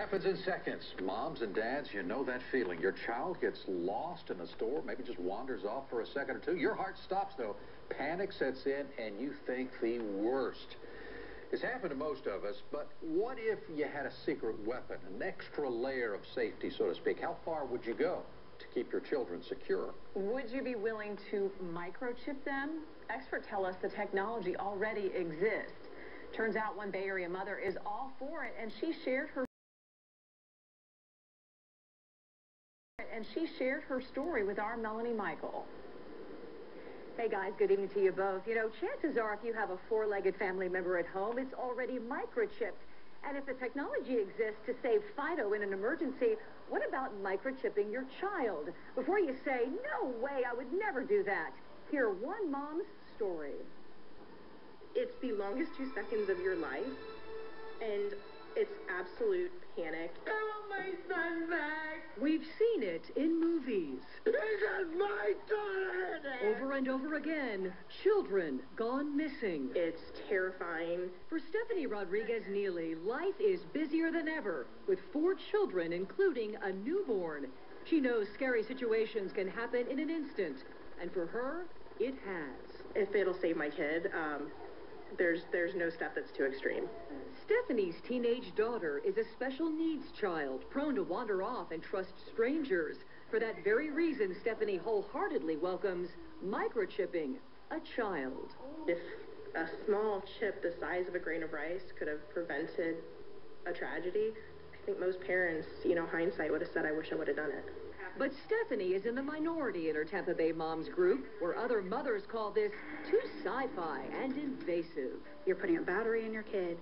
happens in seconds. Moms and dads, you know that feeling. Your child gets lost in a store, maybe just wanders off for a second or two. Your heart stops, though. Panic sets in, and you think the worst. It's happened to most of us, but what if you had a secret weapon, an extra layer of safety, so to speak? How far would you go to keep your children secure? Would you be willing to microchip them? Experts tell us the technology already exists. Turns out one Bay Area mother is all for it, and she shared her story with our Melanie Michael. Hey guys, good evening to you both. You know, chances are if you have a four-legged family member at home, it's already microchipped. And if the technology exists to save Fido in an emergency, what about microchipping your child? Before you say, no way, I would never do that, hear one mom's story. It's the longest 2 seconds of your life, and it's absolute panic. I want my son back. We've seen it in movies. This is my daughter. Over and over again, children gone missing. It's terrifying. For Stephanie Rodriguez-Neely, life is busier than ever, with 4 children, including a newborn. She knows scary situations can happen in an instant, and for her, it has. If it'll save my kid, there's no step that's too extreme. Stephanie's teenage daughter is a special needs child, prone to wander off and trust strangers. For that very reason, Stephanie wholeheartedly welcomes microchipping a child. If a small chip the size of a grain of rice could have prevented a tragedy, I think most parents, hindsight would have said, I wish I would have done it. But Stephanie is in the minority in her Tampa Bay moms group, where other mothers call this too sci-fi and invasive. You're putting a battery in your kid,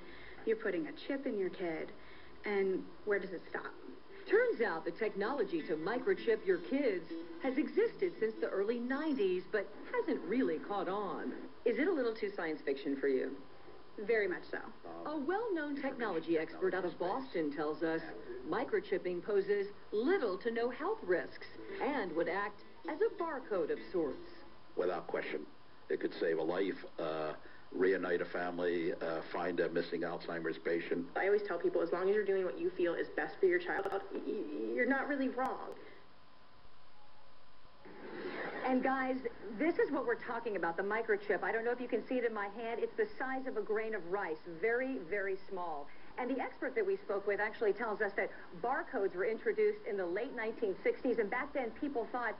you're putting a chip in your kid, and where does it stop? Turns out the technology to microchip your kids has existed since the early 90s, but hasn't really caught on. Is it a little too science fiction for you? Very much so. A well-known technology expert out of Boston tells us microchipping poses little to no health risks and would act as a barcode of sorts. Without question. It could save a life, reunite a family, find a missing Alzheimer's patient. I always tell people, as long as you're doing what you feel is best for your child, you're not really wrong. And guys, this is what we're talking about, the microchip. I don't know if you can see it in my hand. It's the size of a grain of rice, very, very small. And the expert that we spoke with actually tells us that barcodes were introduced in the late 1960s, and back then people thought,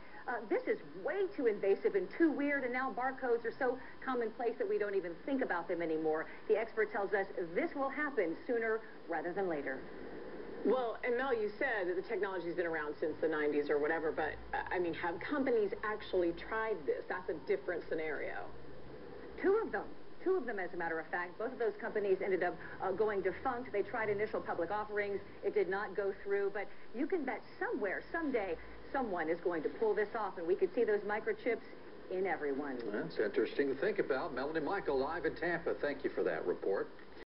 this is way too invasive and too weird, and now barcodes are so commonplace that we don't even think about them anymore. The expert tells us this will happen sooner rather than later. Well, and Mel, you said that the technology's been around since the 90s or whatever, but, I mean, have companies actually tried this? That's a different scenario. Two of them, as a matter of fact. Both of those companies ended up going defunct. They tried initial public offerings. It did not go through, but you can bet somewhere, someday, someone is going to pull this off, and we could see those microchips in everyone. That's interesting to think about. Melanie Michael live in Tampa. Thank you for that report.